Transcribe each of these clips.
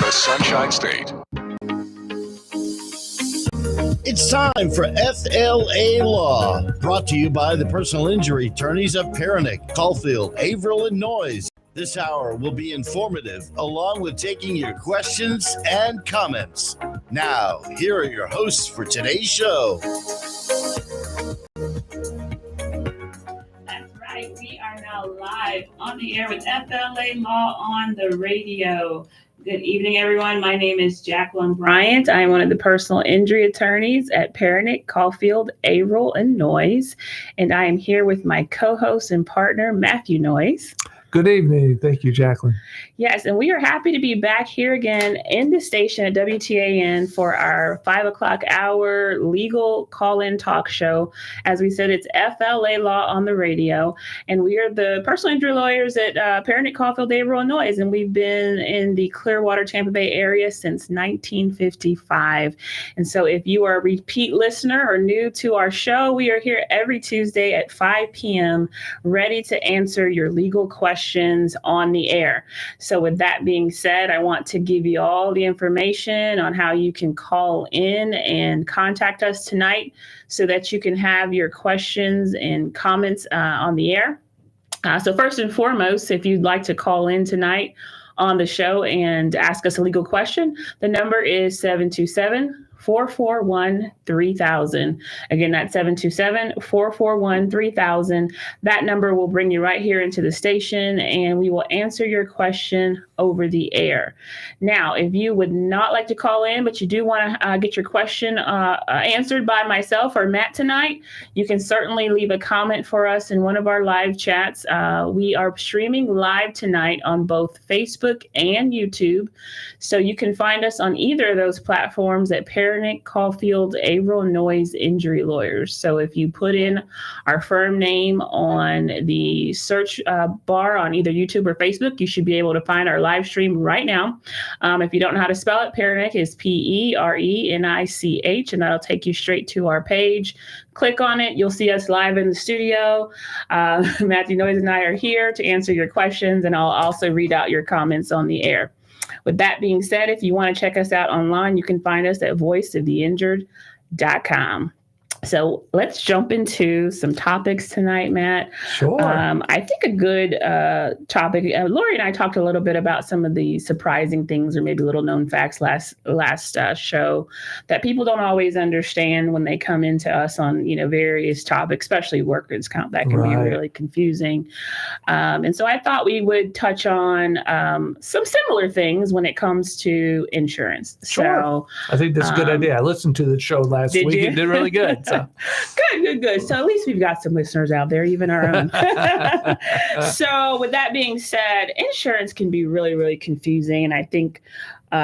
the Sunshine State. It's time for FLA Law, brought to you by the personal injury attorneys of Perinick, Caulfield, Averill, and Noyes. This hour will be informative, along with taking your questions and comments. Now, here are your hosts for today's show. That's right. We are now live on the air with FLA Law on the radio. Good evening, everyone. My name is Jacqueline Bryant. I am one of the personal injury attorneys at Perinick, Caulfield, Averill, and Noyes. And I am here with my co-host and partner, Matthew Noyes. Good evening. Thank you, Jacqueline. Yes, and we are happy to be back here again in the station at WTAN for our 5 o'clock hour legal call-in talk show. As we said, it's FLA Law on the radio, and we are the personal injury lawyers at Perinick, Caulfield, Averill, and Noyes, and we've been in the Clearwater, Tampa Bay area since 1955. And so if you are a repeat listener or new to our show, we are here every Tuesday at 5 p.m. ready to answer your legal questions on the air. So with that being said, I want to give you all the information on how you can call in and contact us tonight so that you can have your questions and comments on the air. So first and foremost, if you'd like to call in tonight on the show and ask us a legal question, the number is 727-441-3000. Again, that's 727-441-3000. That number will bring you right here into the station, and we will answer your question over the air. Now, if you would not like to call in, but you do want to get your question answered by myself or Matt tonight, you can certainly leave a comment for us in one of our live chats. We are streaming live tonight on both Facebook and YouTube, so you can find us on either of those platforms at Perinick, Caulfield, Averill, Noyes Injury Lawyers. So if you put in our firm name on the search bar on either YouTube or Facebook, you should be able to find our live stream right now. If you don't know how to spell it, Perinick is P-E-R-E-N-I-C-H, and that'll take you straight to our page. Click on it. You'll see us live in the studio. Matthew Noyes and I are here to answer your questions, and I'll also read out your comments on the air. With that being said, if you want to check us out online, you can find us at voiceoftheinjured.com. So let's jump into some topics tonight, Matt. Sure. I think a good topic, Lori and I talked a little bit about some of the surprising things or maybe little known facts last show that people don't always understand when they come into us on, various topics, especially workers' comp. That can be really confusing. And so I thought we would touch on some similar things when it comes to insurance. Sure. So, I think that's a good idea. I listened to the show last week. It did really good. So. Good. So at least we've got some listeners out there, even our own. So with that being said, insurance can be really, really confusing. And I think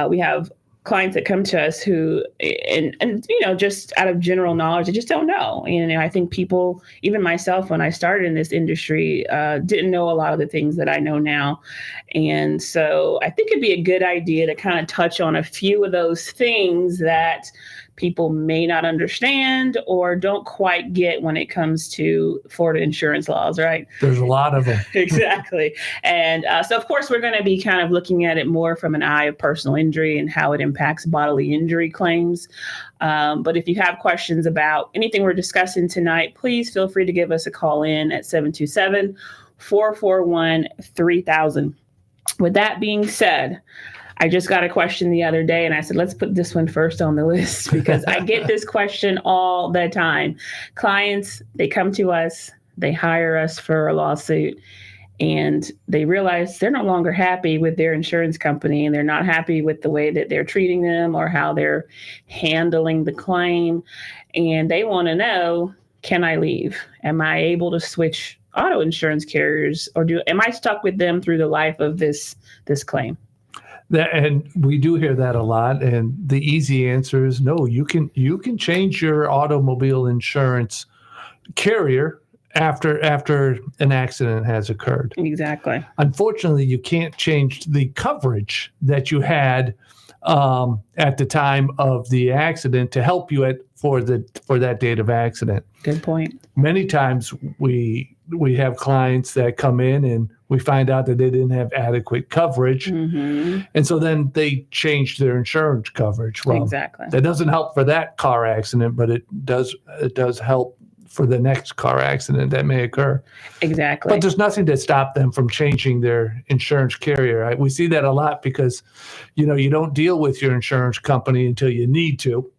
we have clients that come to us who, and just out of general knowledge, they just don't know. And I think people, even myself, when I started in this industry, didn't know a lot of the things that I know now. And so I think it'd be a good idea to kind of touch on a few of those things that people may not understand or don't quite get when it comes to Florida insurance laws, right? There's a lot of them. Exactly. And so, of course, we're going to be kind of looking at it more from an eye of personal injury and how it impacts bodily injury claims. But if you have questions about anything we're discussing tonight, please feel free to give us a call in at 727-441-3000. With that being said, I just got a question the other day and I said, let's put this one first on the list because I get this question all the time. Clients, they come to us, they hire us for a lawsuit, and they realize they're no longer happy with their insurance company and they're not happy with the way that they're treating them or how they're handling the claim. And they want to know, can I leave? Am I able to switch auto insurance carriers, or am I stuck with them through the life of this claim? And we do hear that a lot. And the easy answer is no. You can change your automobile insurance carrier after an accident has occurred. Exactly. Unfortunately, you can't change the coverage that you had at the time of the accident to help you for that date of accident. Good point. Many times we have clients that come in and we find out that they didn't have adequate coverage. Mm-hmm. And so then they changed their insurance coverage. Well, Exactly. that doesn't help for that car accident, but it does help for the next car accident that may occur. Exactly. But there's nothing to stop them from changing their insurance carrier. We see that a lot because, you don't deal with your insurance company until you need to.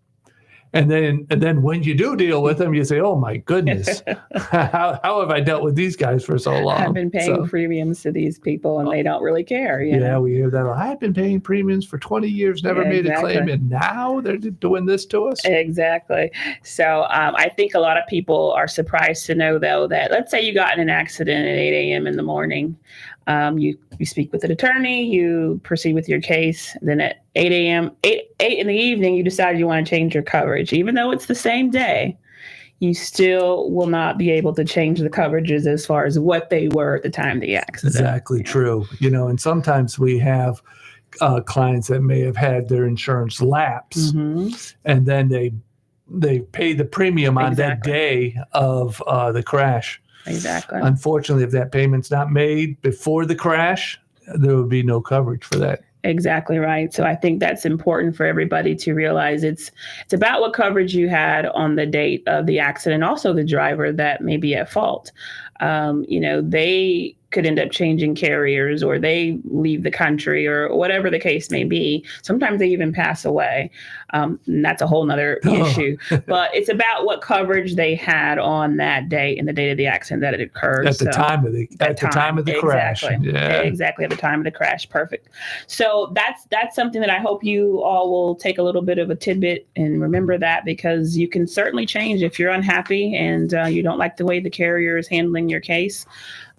And then when you do deal with them, you say, oh, my goodness, how have I dealt with these guys for so long? I've been paying premiums to these people and they don't really care. We hear that. I've been paying premiums for 20 years, never made a claim. And now they're doing this to us. Exactly. So I think a lot of people are surprised to know, though, that let's say you got in an accident at 8 a.m. in the morning. You speak with an attorney, you proceed with your case. Then at 8 a.m., 8 in the evening, you decide you want to change your coverage. Even though it's the same day, you still will not be able to change the coverages as far as what they were at the time of the accident. Exactly true. And sometimes we have clients that may have had their insurance lapse, and then they pay the premium on that day of the crash. Exactly. Unfortunately, if that payment's not made before the crash, there would be no coverage for that. Exactly right. So I think that's important for everybody to realize it's about what coverage you had on the date of the accident, also the driver that may be at fault. They could end up changing carriers, or they leave the country, or whatever the case may be. Sometimes they even pass away. And that's a whole nother issue. But it's about what coverage they had on that day and the date of the accident that it occurred. At the time of the crash. Yeah. Exactly. At the time of the crash. Perfect. So that's something that I hope you all will take a little bit of a tidbit and remember that, because you can certainly change if you're unhappy and you don't like the way the carrier is handling your case.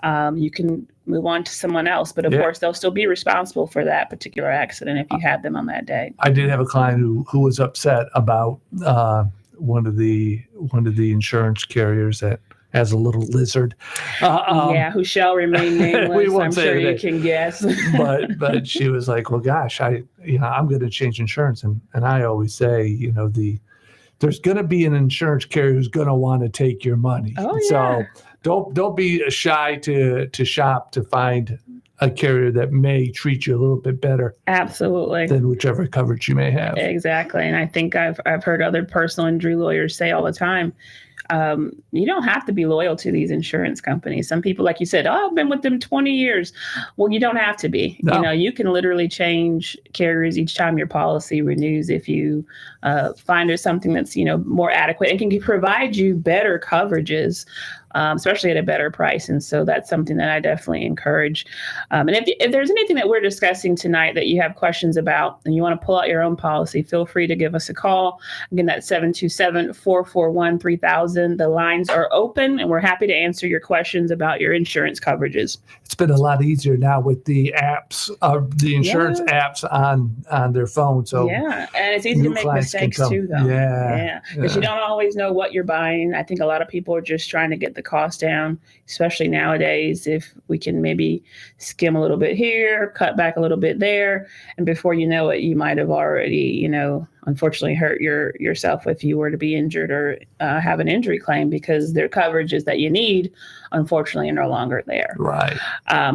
You can move on to someone else, but of course they'll still be responsible for that particular accident if you had them on that day. I did have a client who was upset about one of the insurance carriers that has a little lizard. Who shall remain nameless. We won't I'm say sure that. You can guess. but she was like, well, gosh, I'm going to change insurance, and I always say, there's going to be an insurance carrier who's going to want to take your money. Oh, yeah. So don't be shy to shop to find a carrier that may treat you a little bit better. Absolutely. Than whichever coverage you may have. Exactly. And I think I've heard other personal injury lawyers say all the time, you don't have to be loyal to these insurance companies. Some people, like you said, I've been with them 20 years. Well, you don't have to be. No. You can literally change carriers each time your policy renews if you find there's something that's, more adequate and can provide you better coverages, especially at a better price. And so that's something that I definitely encourage. And if there's anything that we're discussing tonight that you have questions about and you want to pull out your own policy, feel free to give us a call. Again, that's 727-441-3000. The lines are open and we're happy to answer your questions about your insurance coverages. It's been a lot easier now with the apps, the insurance apps on their phone. So and it's easy to make mistakes too, though. Because you don't always know what you're buying. I think a lot of people are just trying to get the cost down, especially nowadays. If we can maybe skim a little bit here, cut back a little bit there, and before you know it, you might have already, unfortunately hurt yourself if you were to be injured or have an injury claim, because their coverages that you need, unfortunately, are no longer there. Right.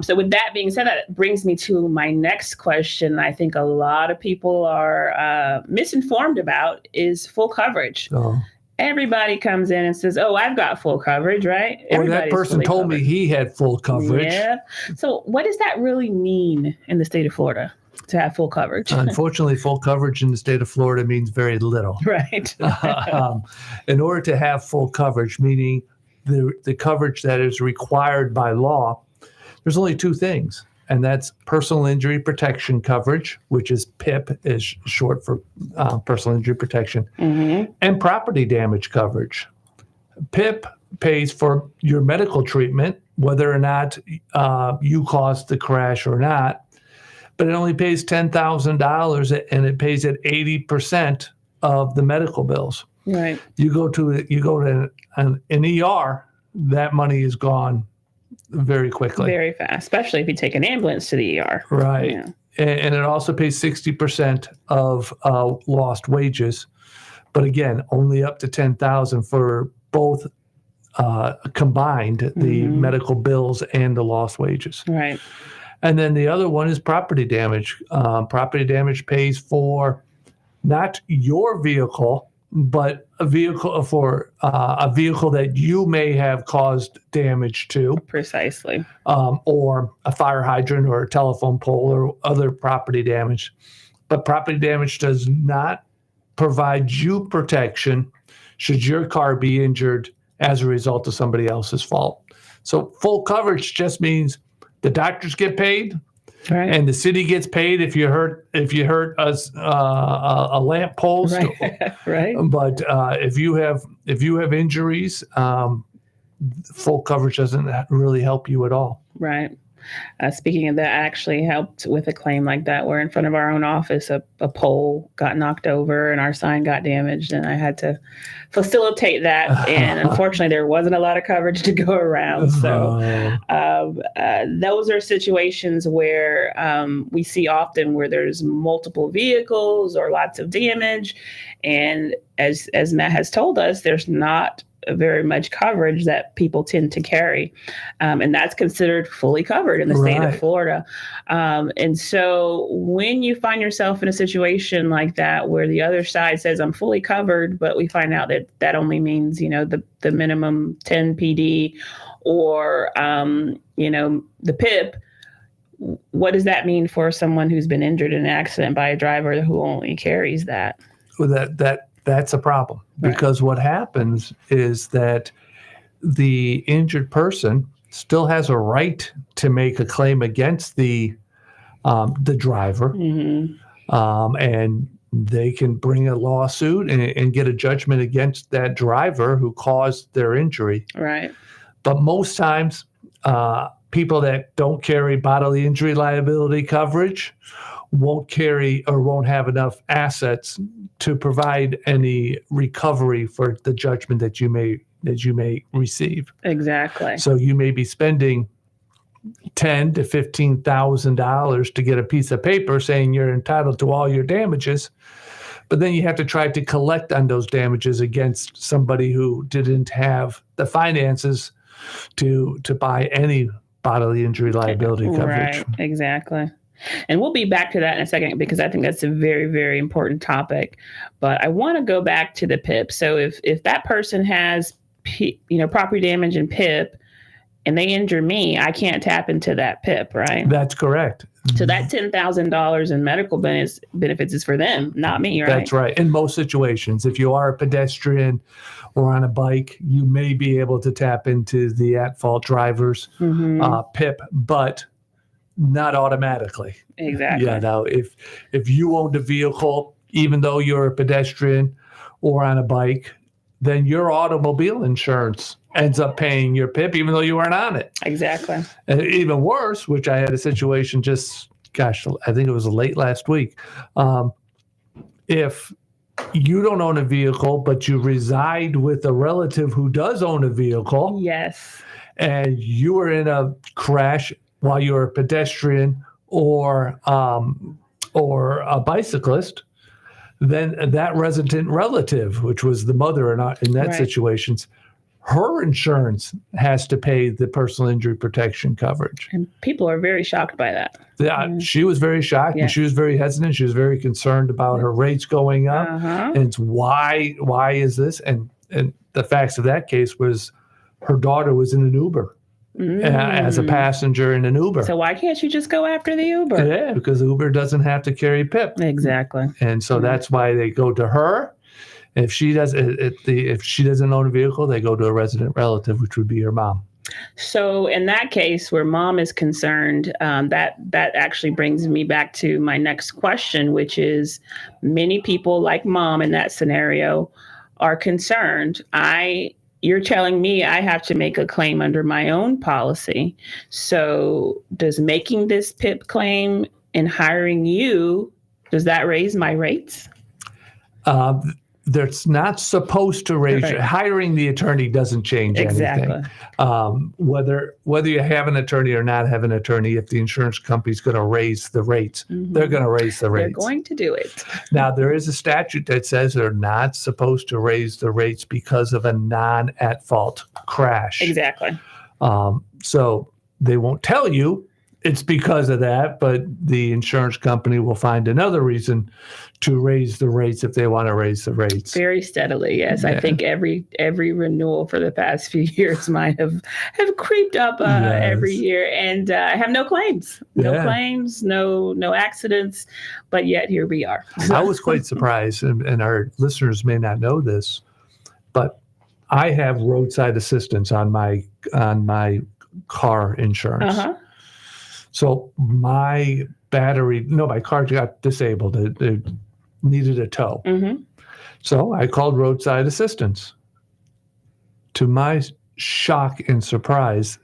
So with that being said, that brings me to my next question. I think a lot of people are misinformed about is full coverage. Oh. Everybody comes in and says, oh, I've got full coverage, right? Or that person told me he had full coverage. Yeah. So what does that really mean in the state of Florida to have full coverage? Unfortunately, full coverage in the state of Florida means very little. Right. In order to have full coverage, meaning the coverage that is required by law, there's only two things. And that's personal injury protection coverage, which is PIP, is short for personal injury protection, and property damage coverage. PIP pays for your medical treatment, whether or not you caused the crash or not, but it only pays $10,000 and it pays at 80% of the medical bills. Right. You go to an ER, that money is gone very quickly. Very fast, especially if you take an ambulance to the ER. Right. Yeah. And it also pays 60% of lost wages. But again, only up to $10,000 for both combined, the medical bills and the lost wages. Right. And then the other one is property damage. Property damage pays for not your vehicle, but a vehicle that you may have caused damage to. Precisely. Or a fire hydrant or a telephone pole or other property damage. But property damage does not provide you protection should your car be injured as a result of somebody else's fault. So full coverage just means the doctors get paid, right, and the city gets paid if you hurt a lamp post, right? Right. But if you have injuries, full coverage doesn't really help you at all. Right. Speaking of that, I actually helped with a claim like that, where in front of our own office, a pole got knocked over and our sign got damaged, and I had to facilitate that. And unfortunately, there wasn't a lot of coverage to go around. So those are situations where we see often where there's multiple vehicles or lots of damage. And as Matt has told us, there's not very much coverage that people tend to carry. And that's considered fully covered in the state of Florida. And so when you find yourself in a situation like that, where the other side says I'm fully covered, but we find out that only means, the minimum 10 PD or, the PIP, what does that mean for someone who's been injured in an accident by a driver who only carries that? Well, that's a problem, because what happens is that the injured person still has a right to make a claim against the driver, and they can bring a lawsuit and get a judgment against that driver who caused their injury. Right. But most times, people that don't carry bodily injury liability coverage won't carry or won't have enough assets to provide any recovery for the judgment that you may receive. Exactly. So you may be spending $10,000 to $15,000 to get a piece of paper saying you're entitled to all your damages, but then you have to try to collect on those damages against somebody who didn't have the finances to buy any bodily injury liability coverage. Right. Exactly. And we'll be back to that in a second, because I think that's a very, very important topic. But I want to go back to the PIP. So if that person has, property damage and PIP, and they injure me, I can't tap into that PIP, right? That's correct. So that $10,000 in medical benefits is for them, not me, right? That's right. In most situations, if you are a pedestrian or on a bike, you may be able to tap into the at-fault driver's PIP, but not automatically. Exactly. Yeah. Now, if you owned a vehicle, even though you're a pedestrian or on a bike, then your automobile insurance ends up paying your PIP, even though you weren't on it. Exactly. And even worse, which I had a situation I think it was late last week. If you don't own a vehicle, but you reside with a relative who does own a vehicle. Yes. And you were in a crash while you're a pedestrian or a bicyclist, then that resident relative, which was the mother in that situation, her insurance has to pay the personal injury protection coverage. And people are very shocked by that. Yeah, she was very shocked, and she was very hesitant. She was very concerned about her rates going up. And it's why is this? And the facts of that case was her daughter was in an Uber. As a passenger in an Uber. So why can't you just go after the Uber? Yeah, because Uber doesn't have to carry PIP. Exactly. And so that's why they go to her. If she doesn't own a vehicle, they go to a resident relative, which would be her mom. So in that case, where mom is concerned, that actually brings me back to my next question, which is many people like mom in that scenario are concerned. You're telling me I have to make a claim under my own policy. So does making this PIP claim and hiring you, does that raise my rates? That's not supposed to raise. Right. Hiring the attorney doesn't change Exactly. anything. Whether you have an attorney or not have an attorney, if the insurance company's going to raise the rates, they're going to raise the rates. They're going to do it. Now, there is a statute that says they're not supposed to raise the rates because of a non-at-fault crash. Exactly. So they won't tell you it's because of that, but the insurance company will find another reason to raise the rates if they want to raise the rates. Very steadily, yes. Yeah. I think every renewal for the past few years might have creeped up every year, and I have no claims, no accidents, but yet here we are. I was quite surprised, and our listeners may not know this, but I have roadside assistance on my car insurance. Uh-huh. So my car got disabled. It needed a tow. Mm-hmm. So I called roadside assistance. To my shock and surprise,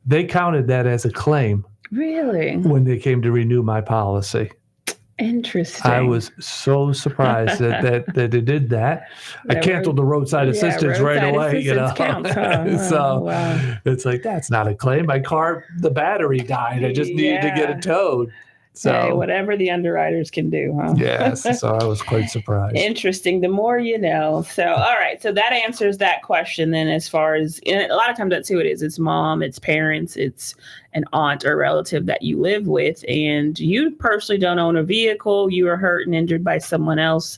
they counted that as a claim. Really? When they came to renew my policy. Interesting. I was so surprised that they did that. I canceled the roadside assistance right away. Counts, huh? So it's like, that's not a claim. My car, the battery died. I just needed to get it towed. So hey, whatever the underwriters can do, huh? Yes. So I was quite surprised. Interesting. The more you know. So, all right. So that answers that question then, as far as, and a lot of times that's who it is. It's mom, it's parents, it's an aunt or relative that you live with, and you personally don't own a vehicle. You are hurt and injured by someone else,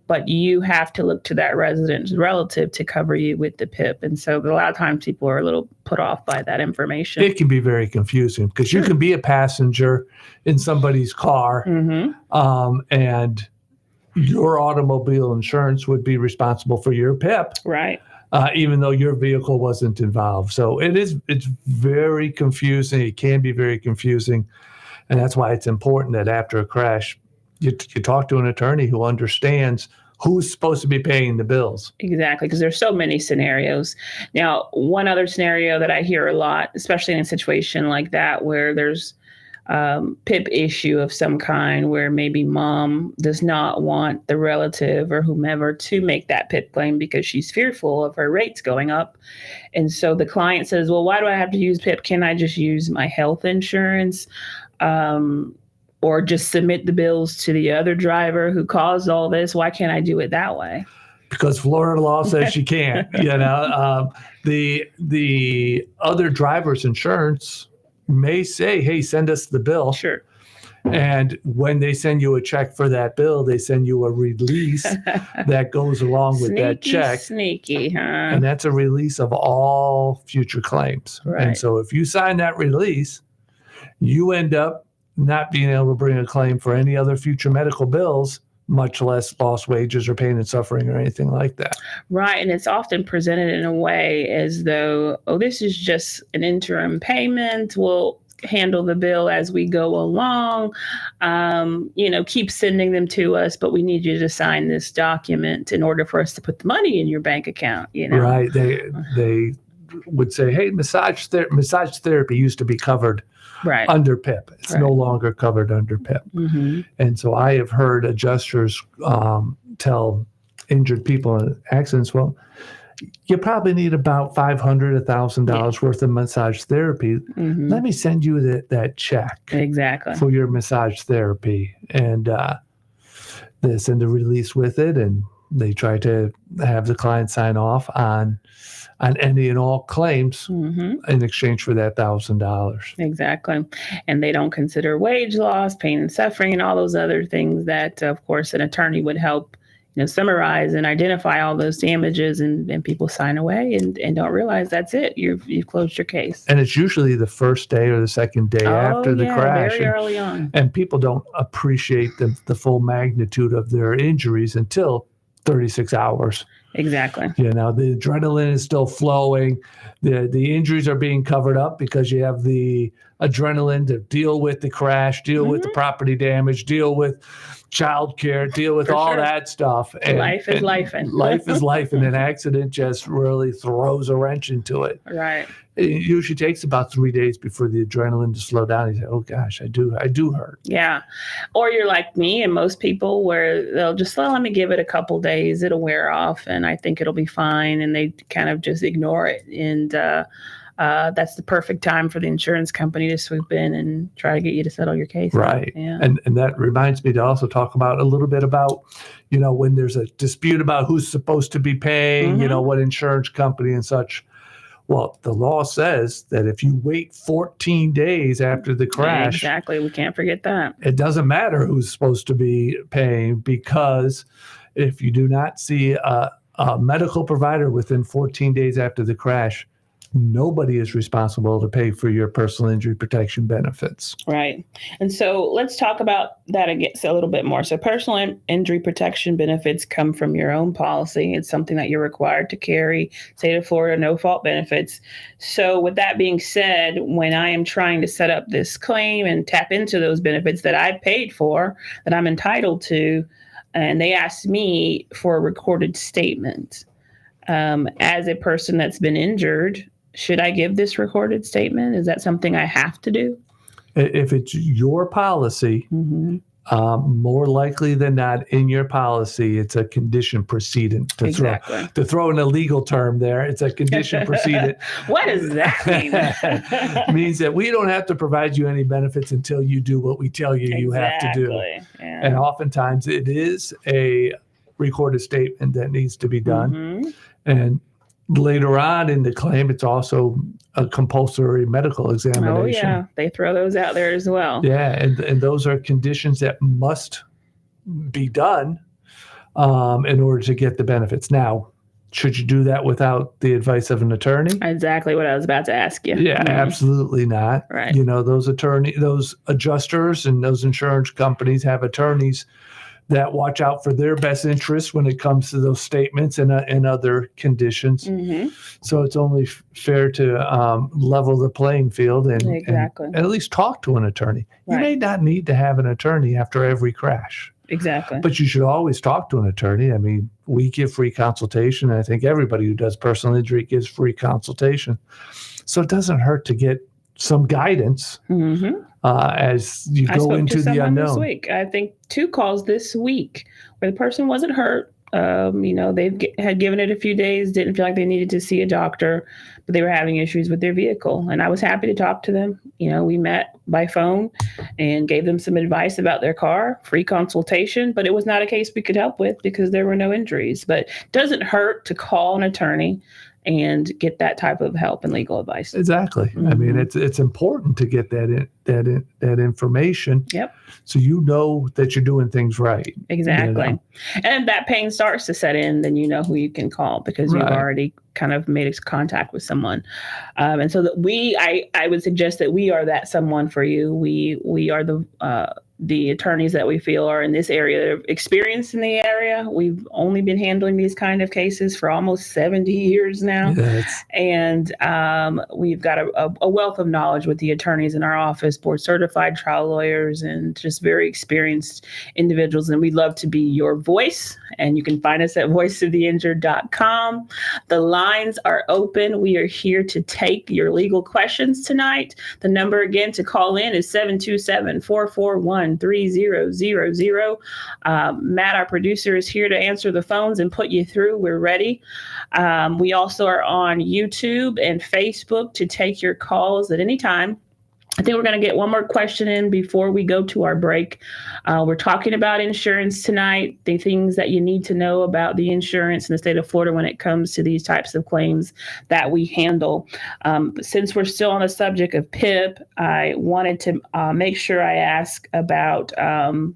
but you have to look to that resident's relative to cover you with the PIP. And so a lot of times people are a little put off by that information. It can be very confusing because you can be a passenger in somebody's car, and your automobile insurance would be responsible for your PIP. Right. Even though your vehicle wasn't involved. So it's very confusing. It can be very confusing. And that's why it's important that after a crash, you talk to an attorney who understands who's supposed to be paying the bills. Exactly, because there's so many scenarios. Now, one other scenario that I hear a lot, especially in a situation like that, where there's PIP issue of some kind, where maybe mom does not want the relative or whomever to make that PIP claim because she's fearful of her rates going up. And so the client says, well, why do I have to use PIP? Can I just use my health insurance? Or just submit the bills to the other driver who caused all this? Why can't I do it that way? Because Florida law says you can't. The other driver's insurance may say, hey, send us the bill. Sure. And when they send you a check for that bill, they send you a release that goes along with that check. Sneaky, huh? And that's a release of all future claims. Right. And so if you sign that release, you end up not being able to bring a claim for any other future medical bills, much less lost wages or pain and suffering or anything like that. Right. And it's often presented in a way as though, oh, this is just an interim payment. We'll handle the bill as we go along. Keep sending them to us, but we need you to sign this document in order for us to put the money in your bank account. Right. They would say, hey, massage therapy used to be covered under PIP. It's no longer covered under PIP. Mm-hmm. And so I have heard adjusters tell injured people in accidents, well, you probably need about $500, $1,000 worth of massage therapy. Mm-hmm. Let me send you that check for your massage therapy. And they send a release with it, and they try to have the client sign off on any and all claims in exchange for that $1,000. Exactly. And they don't consider wage loss, pain and suffering, and all those other things that, of course, an attorney would help summarize and identify all those damages, and people sign away and don't realize that's it. You've closed your case. And it's usually the first day or the second day after the crash. Very early on. And people don't appreciate the full magnitude of their injuries until 36 hours Exactly. The adrenaline is still flowing. The injuries are being covered up because you have the adrenaline to deal with the crash, deal with the property damage, deal with childcare, deal with all that stuff. And life is life. Life is life, and an accident just really throws a wrench into it. Right. It usually takes about 3 days before the adrenaline to slow down. You say, "Oh gosh, I do hurt." Yeah. Or you're like me and most people where they'll just, let me give it a couple days. It'll wear off and I think it'll be fine. And they kind of just ignore it. And that's the perfect time for the insurance company to swoop in and try to get you to settle your case. Right. Yeah. And that reminds me to also talk about a little bit about, when there's a dispute about who's supposed to be paying, what insurance company and such. Well, the law says that if you wait 14 days after the crash, exactly, we can't forget that. It doesn't matter who's supposed to be paying, because if you do not see a medical provider within 14 days after the crash, nobody is responsible to pay for your personal injury protection benefits. Right. And so let's talk about that again a little bit more. So personal injury protection benefits come from your own policy. It's something that you're required to carry. State of Florida, no fault benefits. So with that being said, when I am trying to set up this claim and tap into those benefits that I paid for, that I'm entitled to, and they asked me for a recorded statement, as a person that's been injured, should I give this recorded statement? Is that something I have to do? If it's your policy, more likely than not in your policy, it's a condition precedent. To throw in a legal term there, it's a condition precedent. What does that mean? It means that we don't have to provide you any benefits until you do what we tell you you have to do. Yeah. And oftentimes it is a recorded statement that needs to be done. And later on in the claim, it's also a compulsory medical examination. Oh, yeah. They throw those out there as well. Yeah, and those are conditions that must be done in order to get the benefits. Now, should you do that without the advice of an attorney? Exactly what I was about to ask you. Yeah, absolutely not. Right. Those adjusters and those insurance companies have attorneys that watch out for their best interests when it comes to those statements and other conditions. So it's only fair to level the playing field and at least talk to an attorney. Right. You may not need to have an attorney after every crash. Exactly. But you should always talk to an attorney. I mean, we give free consultation. I think everybody who does personal injury gives free consultation. So it doesn't hurt to get some guidance as you go into the unknown. This week, I think 2 calls this week where the person wasn't hurt. They had given it a few days, didn't feel like they needed to see a doctor, but they were having issues with their vehicle. And I was happy to talk to them. We met by phone and gave them some advice about their car, free consultation, but it was not a case we could help with because there were no injuries. But it doesn't hurt to call an attorney and get that type of help and legal advice. Exactly. I mean, it's important to get that information. Yep. So you know that you're doing things right. Exactly. And if that pain starts to set in, then you know who you can call because you've already kind of made contact with someone. And so that I would suggest that we are that someone for you. We are the attorneys that we feel are in this area, experienced in the area. We've only been handling these kind of cases for almost 70 years now. Yes. And we've got a wealth of knowledge with the attorneys in our office, board certified trial lawyers, and just very experienced individuals. And we'd love to be your voice. And you can find us at voiceoftheinjured.com. The lines are open. We are here to take your legal questions tonight. The number again to call in is 727-441-3000. Matt, our producer, is here to answer the phones and put you through. We're ready. We also are on YouTube and Facebook to take your calls at any time. I think we're going to get one more question in before we go to our break. We're talking about insurance tonight, the things that you need to know about the insurance in the state of Florida when it comes to these types of claims that we handle. Since we're still on the subject of PIP, I wanted to make sure I ask about the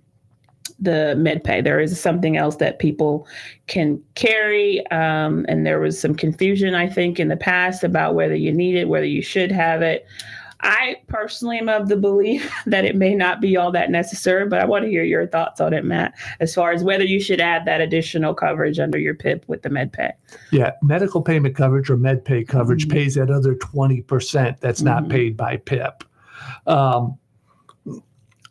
MedPay. There is something else that people can carry, and there was some confusion, I think, in the past about whether you need it, whether you should have it. I personally am of the belief that it may not be all that necessary, but I want to hear your thoughts on it, Matt, as far as whether you should add that additional coverage under your PIP with the MedPay. Yeah, medical payment coverage or MedPay coverage pays that other 20% that's not paid by PIP.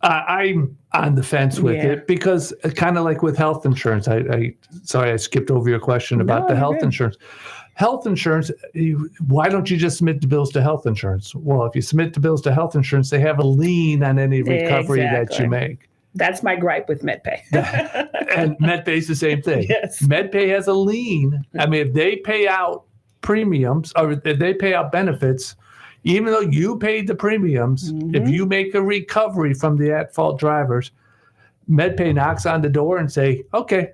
I'm on the fence with it because kind of like with health insurance. Sorry, I skipped over your question about the health insurance. Health insurance, why don't you just submit the bills to health insurance? Well, if you submit the bills to health insurance, they have a lien on any recovery that you make. That's my gripe with MedPay. And MedPay is the same thing. Yes. MedPay has a lien. I mean, if they pay out premiums or if they pay out benefits, even though you paid the premiums, if you make a recovery from the at-fault drivers, MedPay knocks on the door and say, okay,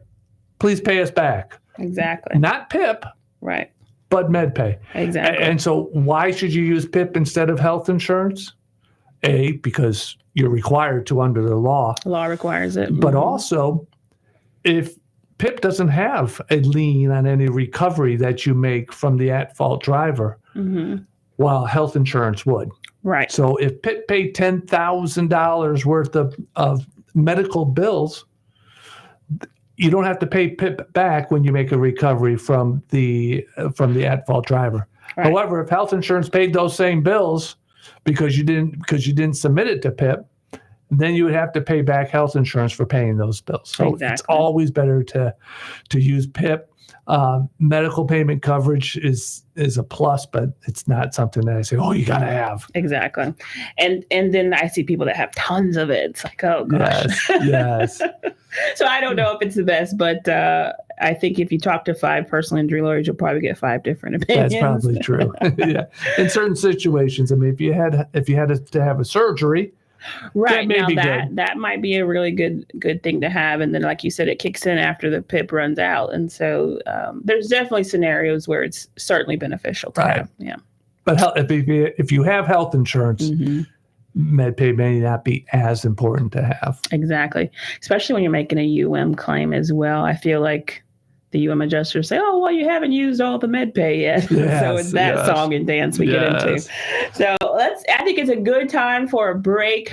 please pay us back. Exactly. Not PIP. Right. But MedPay. Exactly. And so why should you use PIP instead of health insurance? A, because you're required to under the law. The law requires it. But also, if PIP doesn't have a lien on any recovery that you make from the at-fault driver, while health insurance would. Right. So if PIP paid $10,000 worth of medical bills, you don't have to pay PIP back when you make a recovery from the at-fault driver. Right. However, if health insurance paid those same bills because you didn't submit it to PIP, then you would have to pay back health insurance for paying those bills. So it's always better to use PIP. Medical payment coverage is a plus, but it's not something that I say, oh, you got to have. Exactly. And then I see people that have tons of it. It's like, oh, gosh. Yes. So I don't know if it's the best, but I think if you talk to 5 personal injury lawyers, you'll probably get 5 different opinions. That's probably true. Yeah. In certain situations, I mean, if you had to have a surgery, right, now that might be a really good thing to have, and then like you said, it kicks in after the PIP runs out, and so there's definitely scenarios where it's certainly beneficial to have. Yeah, but if you have health insurance, MedPay may not be as important to have. Exactly, especially when you're making a claim as well. I feel like the adjusters say, oh, well, you haven't used all the MedPay yet. Yes, so it's that song and dance we get into. So I think it's a good time for a break.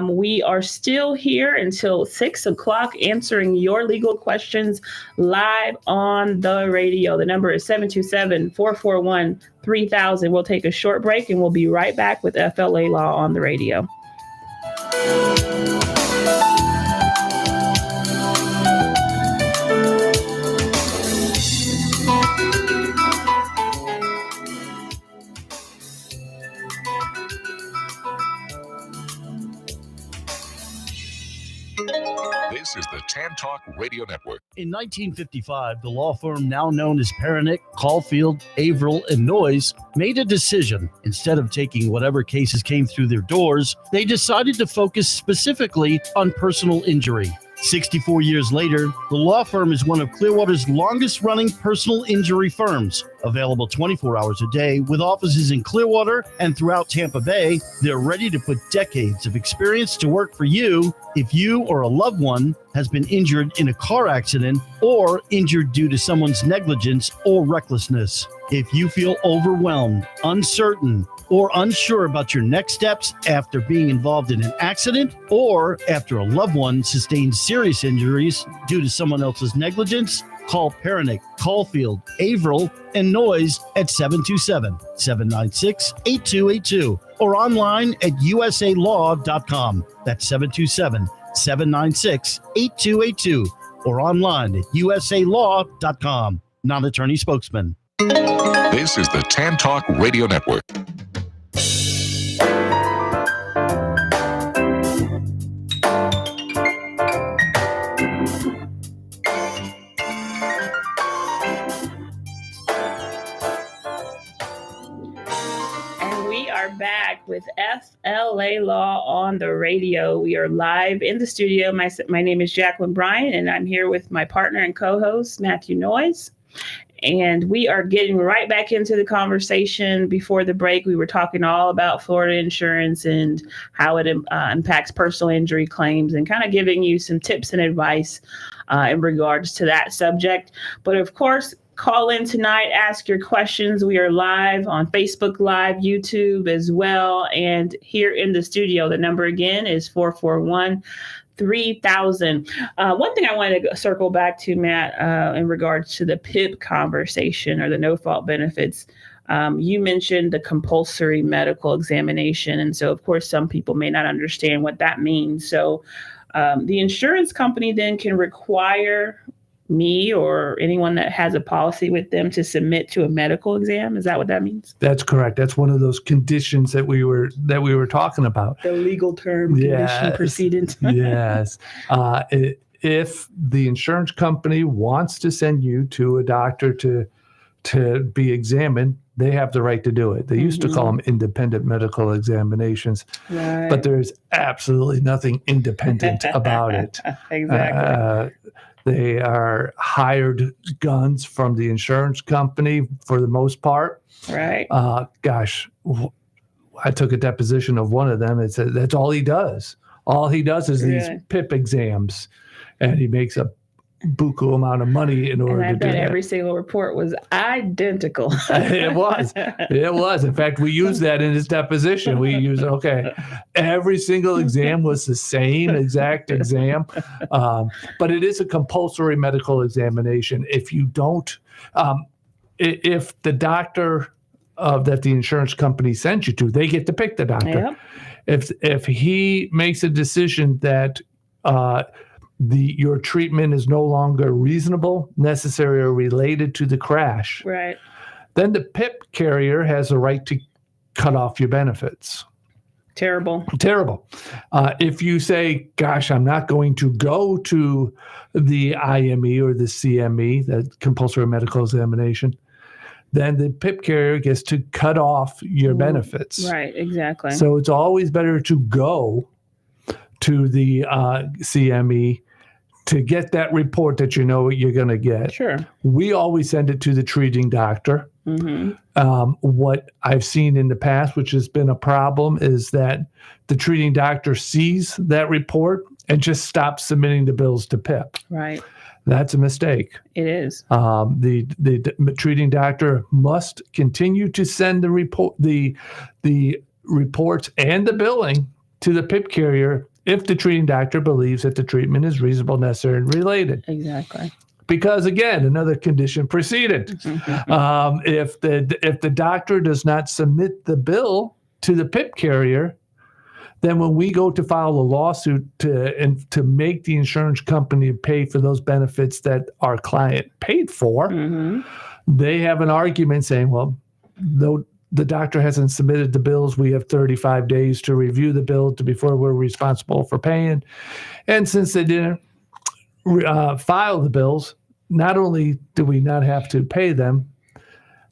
We are still here until 6 o'clock answering your legal questions live on the radio. The number is 727-441-3000. We'll take a short break and we'll be right back with FLA Law on the radio. This is the TAN Talk Radio Network. In 1955, the law firm now known as Pernick, Caulfield, Averill, and Noyes made a decision. Instead of taking whatever cases came through their doors, they decided to focus specifically on personal injury. 64 years later, the law firm is one of Clearwater's longest-running personal injury firms. Available 24 hours a day with offices in Clearwater and throughout Tampa Bay, they're ready to put decades of experience to work for you if you or a loved one has been injured in a car accident or injured due to someone's negligence or recklessness. If you feel overwhelmed, uncertain, or unsure about your next steps after being involved in an accident or after a loved one sustained serious injuries due to someone else's negligence, call Pernick, Caulfield, Averill, and Noyes at 727-796-8282 or online at usalaw.com. That's 727-796-8282 or online at usalaw.com. Non-attorney spokesman. This is the TAN Talk Radio Network. Back with FLA Law on the radio. We are live in the studio. My name is Jacqueline Bryant, and I'm here with my partner and co-host, Matthew Noyes. And we are getting right back into the conversation. Before the break, we were talking all about Florida insurance and how it impacts personal injury claims and kind of giving you some tips and advice in regards to that subject. But of course, call in tonight, ask your questions. We are live on Facebook Live, YouTube as well. And here in the studio, the number again is 441-3000. One thing I wanted to circle back to, Matt, in regards to the PIP conversation or the no-fault benefits. You mentioned the compulsory medical examination. And so, of course, some people may not understand what that means. So the insurance company then can require me or anyone that has a policy with them to submit to a medical exam. Is that what that means? That's correct. That's one of those conditions that we were talking about. The legal term, condition precedent. Yes. If the insurance company wants to send you to a doctor to be examined, they have the right to do it. They used to call them independent medical examinations, but there's absolutely nothing independent about it. Exactly. They are hired guns from the insurance company for the most part. Right. Gosh, I took a deposition of one of them. It said that's all he does. All he does is these PIP exams, and he makes a buku amount of money in order to do that. Every single report was identical. It was. In fact, we used that in his deposition. We used, every single exam was the same exact exam. But it is a compulsory medical examination. If you don't, if the doctor that the insurance company sent you to, they get to pick the doctor. Yep. If he makes a decision that your treatment is no longer reasonable, necessary, or related to the crash, then the PIP carrier has a right to cut off your benefits. Terrible. If you say, gosh, I'm not going to go to the IME or the CME, the compulsory medical examination, then the PIP carrier gets to cut off your benefits. Right, exactly. So it's always better to go to the CME to get that report that you know what you're going to get. Sure. We always send it to the treating doctor. What I've seen in the past, which has been a problem, is that the treating doctor sees that report and just stops submitting the bills to PIP. Right. That's a mistake. It is. The treating doctor must continue to send the reports and the billing to the PIP carrier if the treating doctor believes that the treatment is reasonable, necessary, and related. Exactly. Because again, another condition precedent. If the doctor does not submit the bill to the PIP carrier, then when we go to file a lawsuit to make the insurance company pay for those benefits that our client paid for, they have an argument saying, well, though the doctor hasn't submitted the bills, we have 35 days to review the bill before we're responsible for paying. And since they didn't file the bills, not only do we not have to pay them,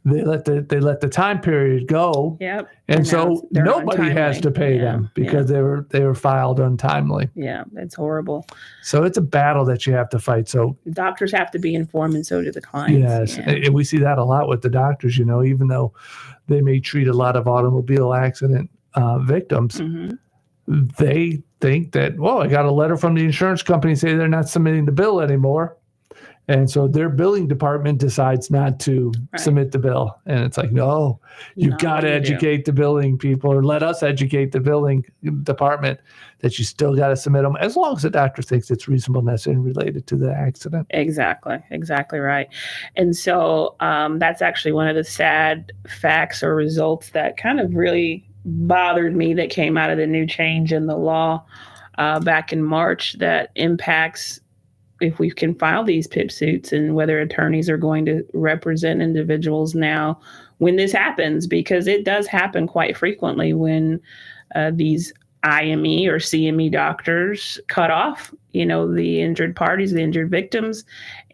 they let the time period go. Yep. And so nobody untimely. Has to pay them because they were filed untimely. Yeah, it's horrible. So it's a battle that you have to fight. So doctors have to be informed, and so do the clients. Yes, and we see that a lot with the doctors. Even though they may treat a lot of automobile accident victims, they think that, I got a letter from the insurance company saying they're not submitting the bill anymore. And so their billing department decides not to submit the bill. And it's like, no, you've got to educate the billing people, or let us educate the billing department that you still got to submit them as long as the doctor thinks it's reasonable, necessary, and related to the accident. Exactly right. And so that's actually one of the sad facts or results that kind of really bothered me that came out of the new change in the law back in March that impacts if we can file these PIP suits and whether attorneys are going to represent individuals now when this happens, because it does happen quite frequently when these IME or CME doctors cut off, the injured parties, the injured victims,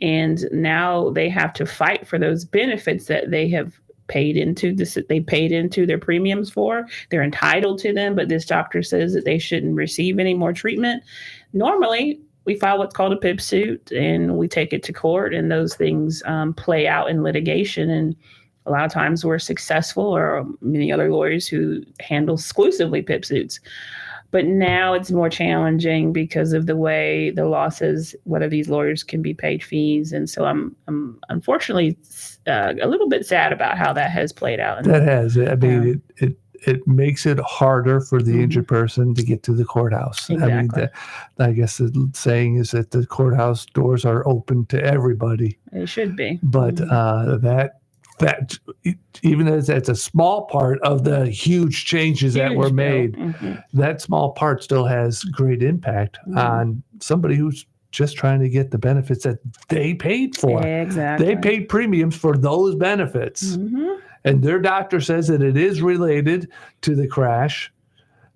and now they have to fight for those benefits that they have paid into their premiums for. They're entitled to them, but this doctor says that they shouldn't receive any more treatment. Normally, we file what's called a PIP suit and we take it to court, and those things play out in litigation. And a lot of times we're successful, or many other lawyers who handle exclusively PIP suits. But now it's more challenging because of the way the law says whether these lawyers can be paid fees. And so I'm unfortunately a little bit sad about how that has played out. That has. I mean, it makes it harder for the injured person to get to the courthouse. Exactly. I mean, I guess the saying is that the courthouse doors are open to everybody. It should be. But that even as that's a small part of the huge changes that were made, that small part still has great impact on somebody who's just trying to get the benefits that they paid for. Exactly. They paid premiums for those benefits. And their doctor says that it is related to the crash.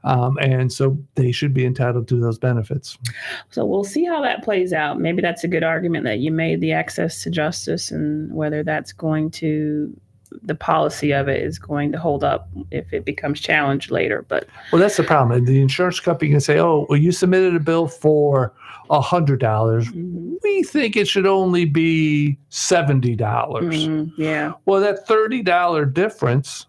And so they should be entitled to those benefits. So we'll see how that plays out. Maybe that's a good argument that you made, the access to justice, and whether that's going to, the policy of it is going to hold up if it becomes challenged later. But well, that's the problem. The insurance company can say, oh, well, you submitted a bill for $100. We think it should only be $70. Yeah. Well, that $30 difference,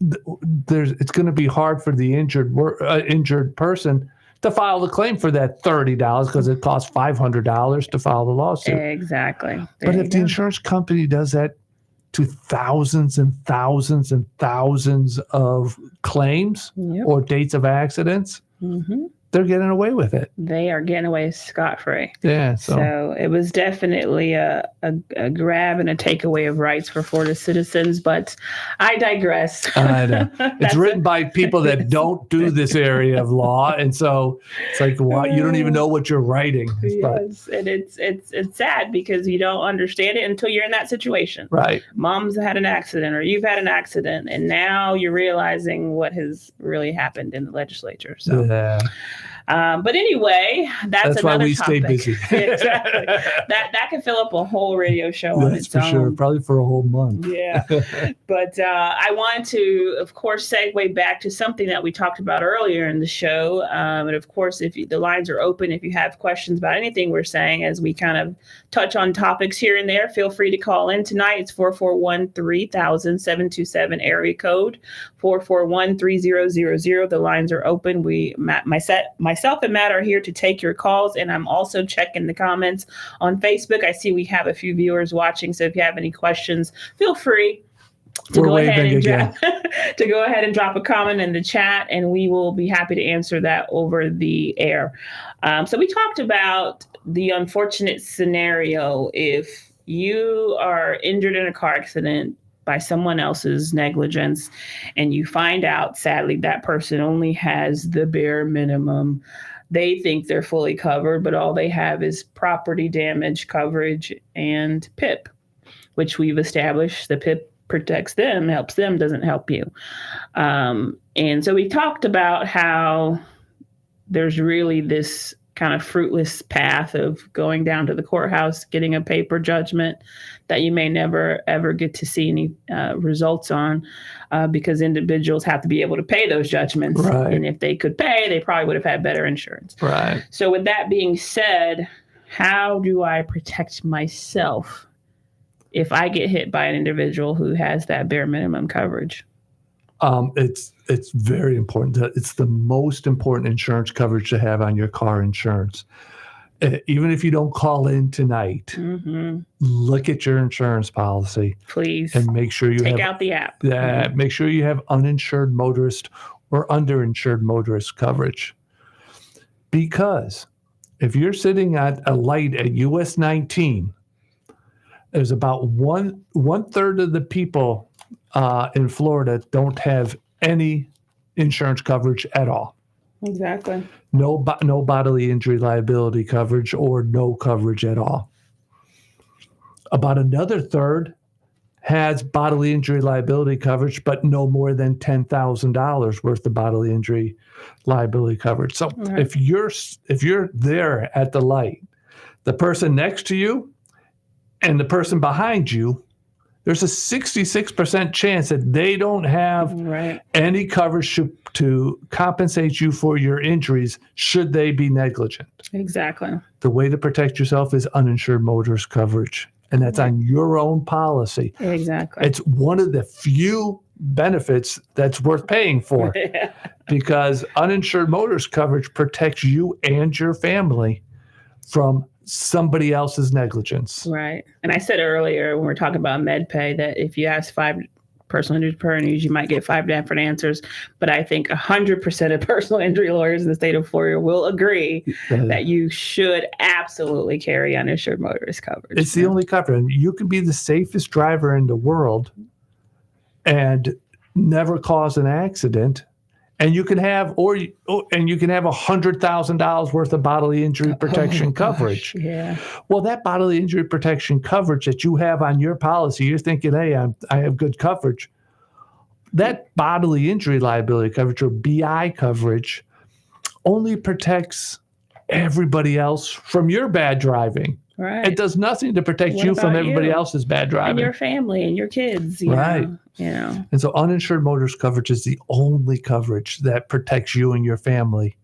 it's going to be hard for the injured person to file the claim for that $30 because it costs $500 to file the lawsuit. Exactly. But if the insurance company does that to thousands and thousands and thousands of claims or dates of accidents, they're getting away with it. They are getting away scot-free. Yeah. So it was definitely a grab and a takeaway of rights for Florida citizens, but I digress. I know. It's written by people that don't do this area of law. And so it's like, well, you don't even know what you're writing. Yes. And it's sad because you don't understand it until you're in that situation. Right. Mom's had an accident or you've had an accident, and now you're realizing what has really happened in the legislature. So. Yeah. But anyway, that's why another we topic. stay busy. Exactly. That could fill up a whole radio show on its own. That's for sure. Probably for a whole month. Yeah. But I want to, of course, segue back to something that we talked about earlier in the show. And of course, if the lines are open, if you have questions about anything we're saying as we kind of touch on topics here and there, feel free to call in tonight. It's 441-3000, 727 area code, 441-3000. The lines are open. Myself and Matt are here to take your calls, and I'm also checking the comments on Facebook. I see we have a few viewers watching, so if you have any questions, feel free to go ahead and drop a comment in the chat, and we will be happy to answer that over the air. So we talked about the unfortunate scenario if you are injured in a car accident by someone else's negligence, and you find out, sadly, that person only has the bare minimum. They think they're fully covered, but all they have is property damage coverage and PIP, which we've established the PIP protects them, helps them, doesn't help you. And so we talked about how there's really this kind of fruitless path of going down to the courthouse, getting a paper judgment that you may never, ever get to see any results on because individuals have to be able to pay those judgments. Right. And if they could pay, they probably would have had better insurance. Right. So with that being said, how do I protect myself if I get hit by an individual who has that bare minimum coverage? It's very important. It's the most important insurance coverage to have on your car insurance. Even if you don't call in tonight, look at your insurance policy, please, and make sure you take out the app. Make sure you have uninsured motorist or underinsured motorist coverage. Because if you're sitting at a light at US 19, there's about one third of the people in Florida don't have any insurance coverage at all. Exactly. No bodily injury liability coverage or no coverage at all. About another third has bodily injury liability coverage, but no more than $10,000 worth of bodily injury liability coverage. So if you're there at the light, the person next to you and the person behind you, there's a 66% chance that they don't have any coverage to compensate you for your injuries should they be negligent. Exactly. The way to protect yourself is uninsured motorist coverage, and that's on your own policy. Exactly. It's one of the few benefits that's worth paying for. because uninsured motorist coverage protects you and your family from somebody else's negligence. Right. And I said earlier when we were talking about MedPay that if you ask 5 personal injury attorneys, you might get 5 different answers. But I think 100% of personal injury lawyers in the state of Florida will agree that you should absolutely carry uninsured motorist coverage. It's the only coverage. You can be the safest driver in the world and never cause an accident. And you can have $100,000 worth of bodily injury protection coverage. Yeah. Well, that bodily injury protection coverage that you have on your policy, you're thinking, hey, I have good coverage. That bodily injury liability coverage, or BI coverage, only protects everybody else from your bad driving. Right. It does nothing to protect you from everybody else's bad driving. And your family and your kids. Right. Yeah. And so uninsured motorist coverage is the only coverage that protects you and your family.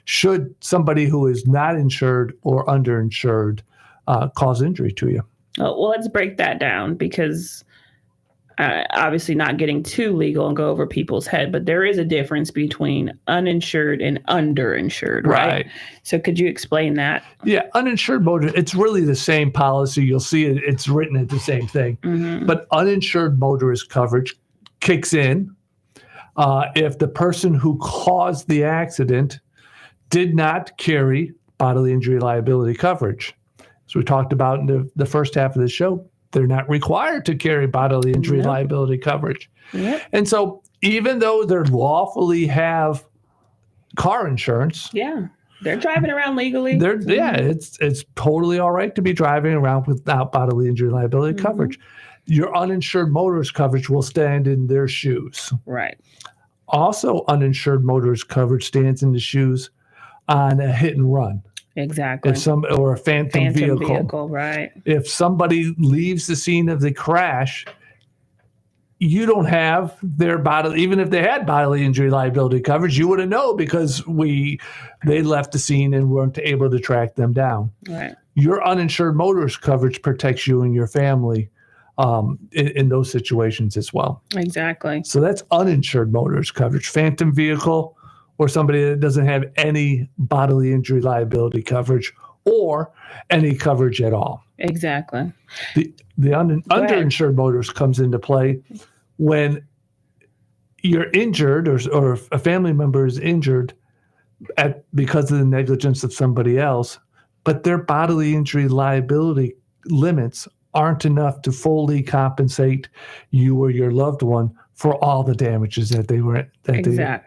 Should somebody who is not insured or underinsured cause injury to you? Well, let's break that down because obviously not getting too legal and go over people's head, but there is a difference between uninsured and underinsured, right? So could you explain that? Yeah, uninsured motorist, it's really the same policy. You'll see it's written at the same thing. Mm-hmm. But uninsured motorist coverage kicks in if the person who caused the accident did not carry bodily injury liability coverage. As we talked about in the first half of the show, they're not required to carry bodily injury liability coverage. Yep. And so even though they lawfully have car insurance. Yeah. They're driving around legally. It's totally all right to be driving around without bodily injury liability coverage. Your uninsured motorist coverage will stand in their shoes. Right. Also, uninsured motorist coverage stands in the shoes on a hit and run. Exactly. Or a phantom vehicle. Right. If somebody leaves the scene of the crash, you don't have their bodily, even if they had bodily injury liability coverage, you wouldn't know because they left the scene and weren't able to track them down. Right. Your uninsured motorist coverage protects you and your family in those situations as well. Exactly. So that's uninsured motorist coverage. Phantom vehicle, or somebody that doesn't have any bodily injury liability coverage or any coverage at all. Exactly. The underinsured motorist comes into play when you're injured or a family member is injured because of the negligence of somebody else, but their bodily injury liability limits aren't enough to fully compensate you or your loved one for all the damages that they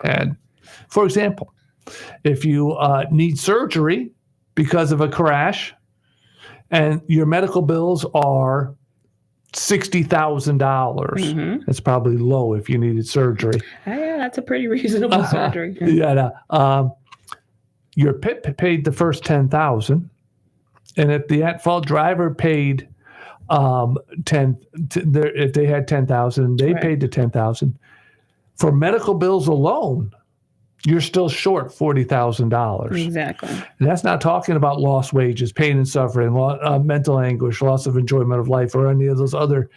had. For example, if you need surgery because of a crash and your medical bills are $60,000, that's probably low if you needed surgery. Yeah, that's a pretty reasonable surgery. Your PIP paid the first $10,000, and if the at-fault driver paid if they had $10,000, they paid the $10,000. For medical bills alone, you're still short $40,000. Exactly. And that's not talking about lost wages, pain and suffering, mental anguish, loss of enjoyment of life, or any of those other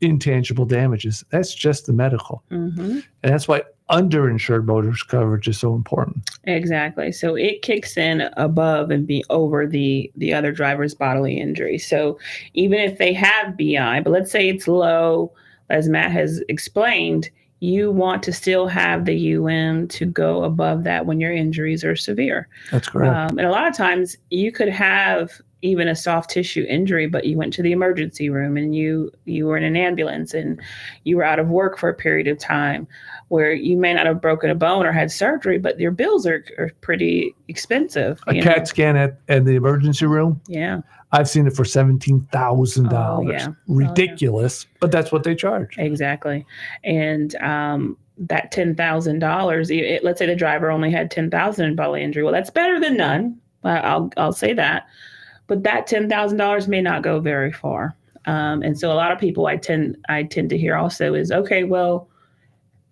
intangible damages. That's just the medical. And that's why underinsured motorist coverage is so important. Exactly. So it kicks in above and be over the other driver's bodily injury. So even if they have BI, but let's say it's low, as Matt has explained, you want to still have the UN to go above that when your injuries are severe. That's correct. And a lot of times you could have even a soft tissue injury, but you went to the emergency room and you were in an ambulance and you were out of work for a period of time where you may not have broken a bone or had surgery, but your bills are pretty expensive. A CAT scan at the emergency room? Yeah. I've seen it for $17,000. Oh, yeah. Ridiculous, but that's what they charge. Exactly. And that $10,000, let's say the driver only had $10,000 in bodily injury. Well, that's better than none. I'll say that. But that $10,000 may not go very far. And so a lot of people I tend to hear also is, okay, well,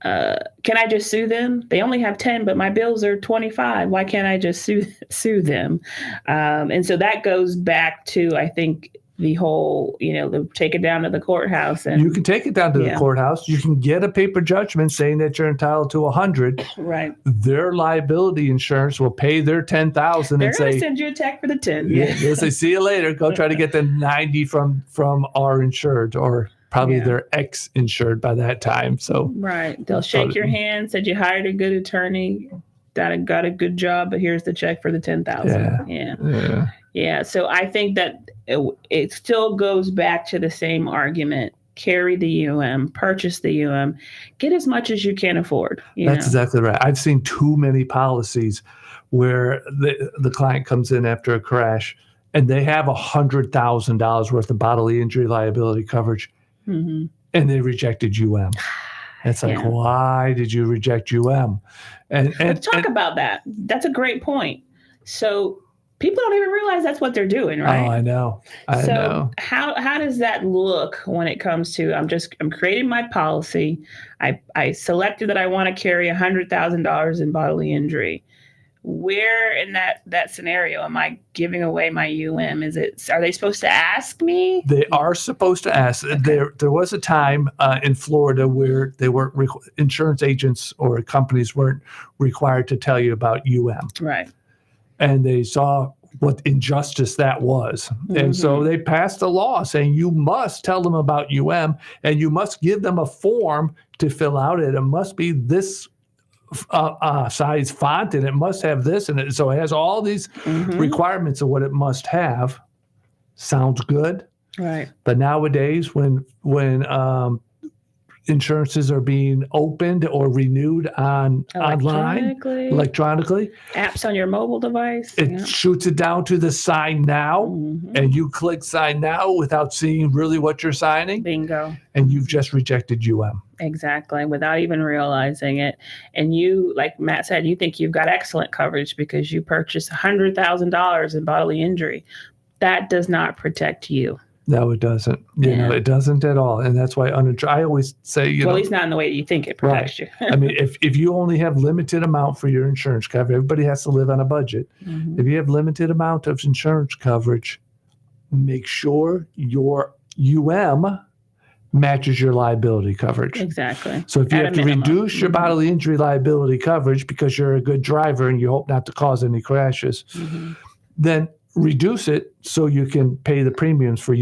can I just sue them? They only have 10, but my bills are 25. Why can't I just sue them? And so that goes back to, I think, the whole, take it down to the courthouse. And you can take it down to the courthouse. You can get a paper judgment saying that you're entitled to 100. Right. Their liability insurance will pay their 10,000 and They're say, send you a check for the 10. Yeah, they'll say, see you later. Go try to get the 90 from our insured, or probably their ex-insured by that time. So right. They'll shake your hand, said you hired a good attorney, got a good job, but here's the check for the 10,000. Yeah. So I think that it still goes back to the same argument. Carry the purchase the get as much as you can afford. That's exactly right. I've seen too many policies where the client comes in after a crash and they have $100,000 worth of bodily injury liability coverage, and they rejected It's like, why did you reject And let's talk about that. That's a great point. So people don't even realize that's what they're doing, right? Oh, I know. I know. How does that look when it comes to I'm creating my policy. I selected that I want to carry $100,000 in bodily injury. Where in that scenario am I giving away my Are they supposed to ask me? They are supposed to ask. Okay. There was a time in Florida where they weren't insurance agents or companies weren't required to tell you about Right. And they saw what injustice that was. And so they passed a law saying you must tell them about and you must give them a form to fill out. It must be this size font, and it must have this, and so it has all these requirements of what it must have. Sounds good, right? But nowadays, when insurances are being opened or renewed online electronically, apps on your mobile device, it shoots it down to the sign now, and you click sign now without seeing really what you're signing. Bingo. And you've just rejected Exactly, without even realizing it. And you, like Matt said, you think you've got excellent coverage because you purchased $100,000 in bodily injury. That does not protect you. No, it doesn't. It doesn't at all. And that's why I always say, at least not in the way you think it protects you. I mean, if you only have limited amount for your insurance coverage, everybody has to live on a budget. If you have limited amount of insurance coverage, make sure your matches your liability coverage. Exactly. So if you have to reduce your bodily injury liability coverage because you're a good driver and you hope not to cause any crashes, then reduce it so you can pay the premiums for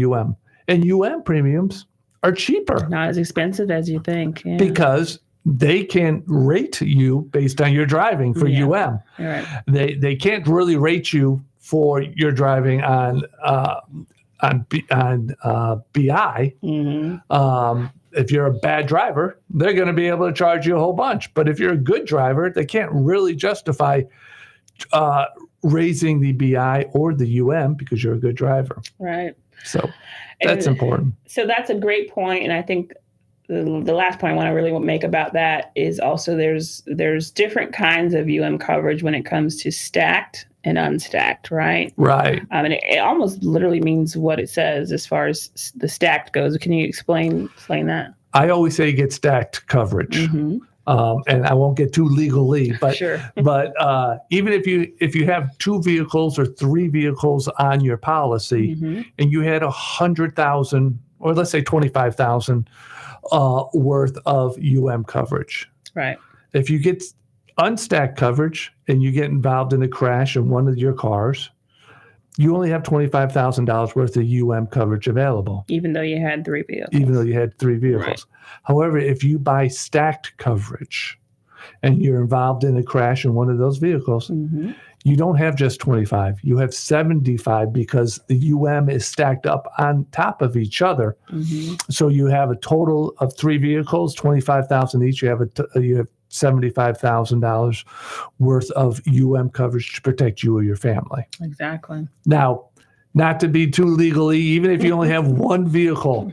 And premiums are cheaper. Not as expensive as you think. Yeah. Because they can rate you based on your driving for Right. They can't really rate you for your driving on BI. If you're a bad driver, they're going to be able to charge you a whole bunch. But if you're a good driver, they can't really justify raising the BI or the because you're a good driver. Right. So that's important. So that's a great point. And I think the last point I want to really make about that is also there's different kinds of coverage when it comes to stacked and unstacked, right? Right. And it almost literally means what it says as far as the stacked goes. Can you explain that? I always say get stacked coverage. And I won't get too legally, but sure. But even if you have 2 vehicles or 3 vehicles on your policy, and you had 100,000 or let's say 25,000 worth of coverage, right? If you get unstacked coverage and you get involved in a crash in one of your cars, you only have $25,000 worth of coverage available. Even though you had 3 vehicles. Right. However, if you buy stacked coverage and you're involved in a crash in one of those vehicles, you don't have just 25. You have 75 because the is stacked up on top of each other. So you have a total of 3 vehicles, 25,000 each. You have $75,000 worth of coverage to protect you or your family. Exactly. Now, not to be too legally, even if you only have 1 vehicle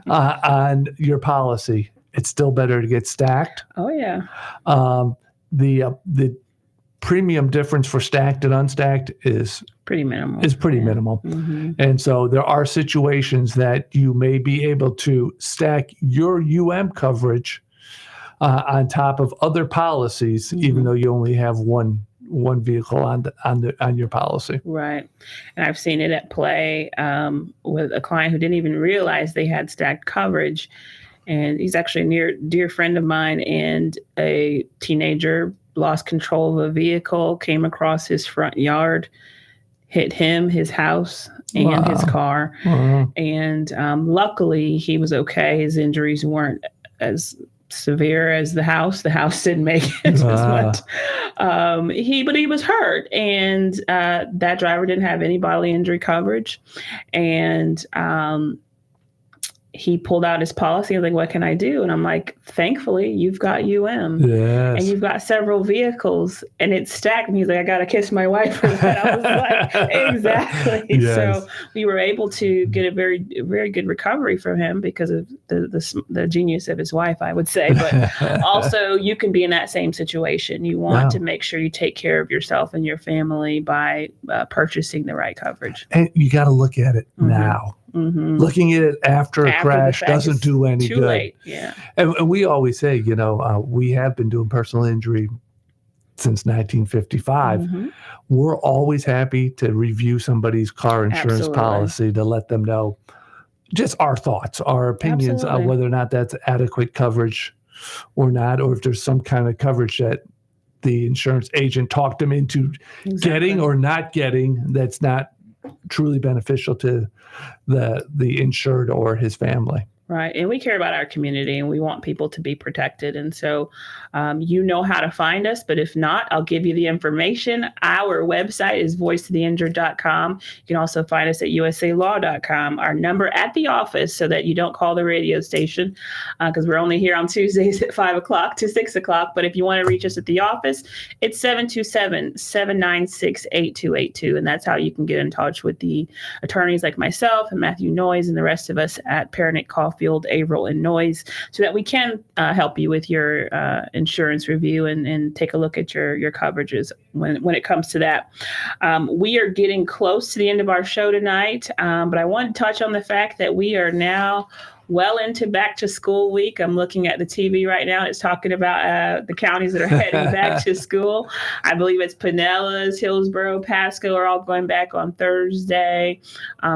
on your policy, it's still better to get stacked. Oh yeah. The premium difference for stacked and unstacked is pretty minimal. Minimal. And so there are situations that you may be able to stack your coverage on top of other policies, even though you only have one one vehicle on your policy. Right. And I've seen it at play with a client who didn't even realize they had stacked coverage. And he's actually a dear friend of mine, and a teenager lost control of a vehicle, came across his front yard, hit him, his house, and his car. Wow. And luckily, he was okay. His injuries weren't as severe as the house. The house didn't make it as much. But he was hurt, and that driver didn't have any bodily injury coverage. And he pulled out his policy. I was like, what can I do? And I'm like, thankfully, you've got UM. Yes. And you've got several vehicles, and it's stacked. And he's like, I got to kiss my wife for that. I was like, exactly. Yes. So we were able to get a very, very good recovery from him because of the genius of his wife, I would say. But also, you can be in that same situation. You want to make sure you take care of yourself and your family by purchasing the right coverage. And you got to look at it now. Mm-hmm. Looking at it after a crash doesn't do any too good. Late. Yeah. And we always say, we have been doing personal injury since 1955. Mm-hmm. We're always happy to review somebody's car insurance policy to let them know just our thoughts, our opinions on whether or not that's adequate coverage or not, or if there's some kind of coverage that the insurance agent talked them into getting or not getting that's not truly beneficial to the insured or his family. Right. And we care about our community, and we want people to be protected. And so you know how to find us. But if not, I'll give you the information. Our website is voicetotheinjured.com. You can also find us at usalaw.com. Our number at the office, so that you don't call the radio station, because we're only here on Tuesdays at 5 o'clock to 6 o'clock. But if you want to reach us at the office, it's 727-796-8282. And that's how you can get in touch with the attorneys like myself and Matthew Noyes and the rest of us at Pernick, Caulfield, Averill, and Noyes, so that we can help you with your insurance review and take a look at your coverages when it comes to that. We are getting close to the end of our show tonight, but I want to touch on the fact that we are now well into back to school week. I'm looking at the TV right now. It's talking about the counties that are heading back to school. I believe it's Pinellas, Hillsborough, Pasco are all going back on Thursday.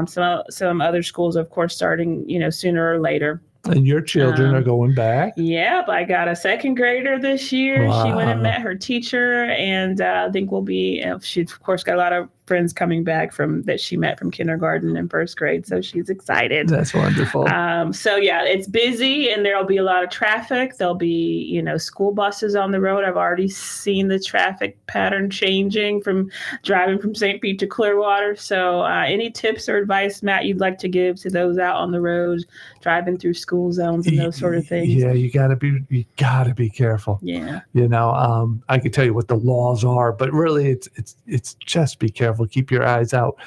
Some other schools, of course, starting sooner or later. And your children are going back? Yep. I got a second grader this year. Wow. She went and met her teacher, and I think she's, of course, got a lot of friends coming back that she met from kindergarten and first grade. So she's excited. That's wonderful. So yeah, it's busy, and there'll be a lot of traffic. There'll be, school buses on the road. I've already seen the traffic pattern changing from driving from St. Pete to Clearwater. So any tips or advice, Matt, you'd like to give to those out on the road, driving through school zones and those sort of things? Yeah, you gotta be careful. Yeah. I can tell you what the laws are, but really it's just be careful. Keep your eyes out.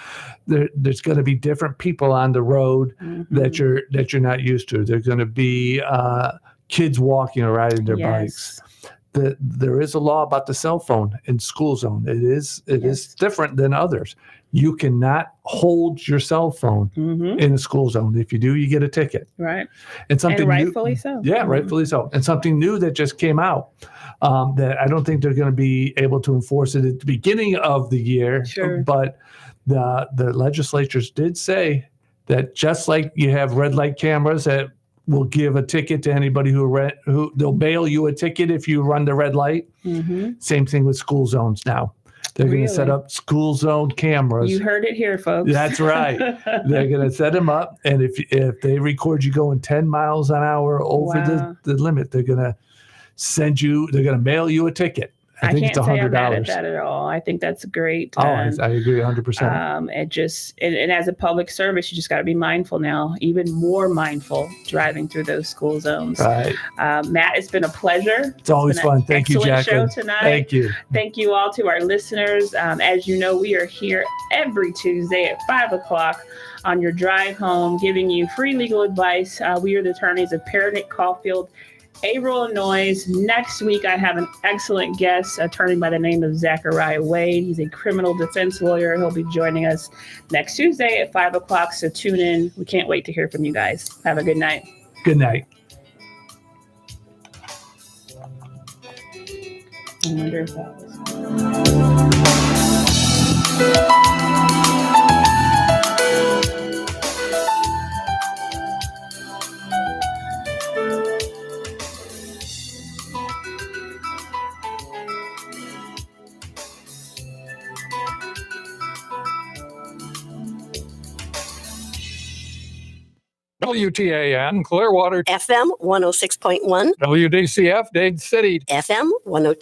There's going to be different people on the road that you're not used to. There's going to be kids walking or riding their bikes. There is a law about the cell phone in school zone. It is different than others. You cannot hold your cell phone in a school zone. If you do, you get a ticket. Right. And rightfully so. Yeah, rightfully so. And something new that just came out that I don't think they're going to be able to enforce it at the beginning of the year. Sure. But the legislatures did say that just like you have red light cameras that will give a ticket to anybody who they'll bail you a ticket if you run the red light. Same thing with school zones now. They're going to set up school zone cameras. You heard it here, folks. That's right. They're going to set them up, and if they record you going 10 miles an hour over the limit, they're going to mail you a ticket. I think it's $100. I'm mad at that at all. I think that's great. I agree 100%. And as a public service, you just got to be mindful now, even more mindful driving through those school zones. Right. Matt, it's been a pleasure. It's always fun. Thank you, Jacqueline. Show tonight. Thank you. Thank you all to our listeners. As you know, we are here every Tuesday at 5 o'clock on your drive home, giving you free legal advice. We are the attorneys of Pernick, Caulfield, Averill, Noyes. Next week, I have an excellent guest, attorney by the name of Zachariah Wade. He's a criminal defense lawyer. He'll be joining us next Tuesday at 5 o'clock, so tune in. We can't wait to hear from you guys. Have a good night. Good night. I wonder if that was... WTAN, Clearwater, FM 106.1, WDCF, Dade City, FM 102.